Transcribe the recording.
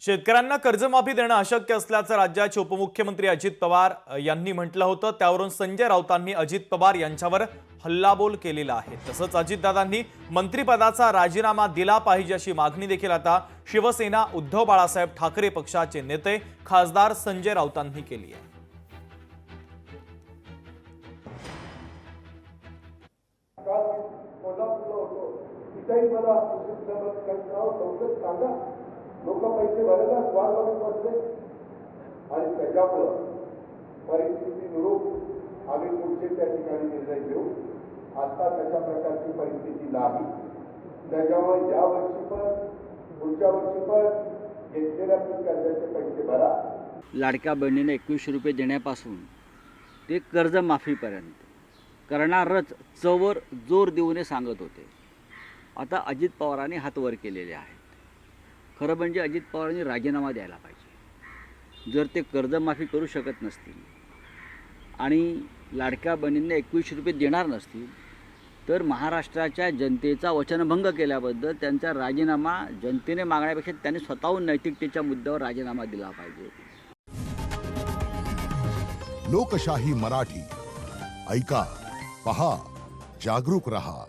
शेतकऱ्यांना कर्जमाफी देणं अशक्य असल्याचं राज्याचे उपमुख्यमंत्री अजित पवार यांनी म्हटलं होतं। त्यावरून संजय राऊतांनी अजित पवार यांच्यावर हल्लाबोल केलेला आहे। तसंच अजितदादांनी मंत्रिपदाचा राजीनामा दिला पाहिजे अशी मागणी देखील आता शिवसेना उद्धव बाळासाहेब ठाकरे पक्षाचे नेते खासदार संजय राऊतांनी केली आहे। लोक पैसे भरायला वाट बघत बसले आणि त्याच्यामुळं परिस्थितीनुरूप आम्ही पुढचे त्या ठिकाणी निर्णय घेऊ। आता तशा प्रकारची परिस्थिती नाही, त्याच्यामुळे या वर्षी पण पुढच्या वर्षी पण घेतलेल्या कर्जाचे पैसे भरा। लाडक्या बहिणीने 2100 रुपये देण्यापासून ते कर्जमाफीपर्यंत करणारच चवर जोर देऊन सांगत होते। आता अजित पवारांनी हात वर केलेले आहेत। खरं म्हणजे अजित पवारांनी राजीनामा द्यायला पाहिजे। जर ते कर्जमाफी करू शकत नसतील आणि लाडक्या बहिणींना 2100 रुपये देणार नसतील तर महाराष्ट्राच्या जनतेचा वचनभंग केल्याबद्दल त्यांचा राजीनामा जनतेने मागण्यापेक्षा त्यांनी स्वतःहून नैतिकतेच्या मुद्द्यावर राजीनामा दिला पाहिजे। लोकशाही मराठी ऐका, पहा, जागरूक रहा।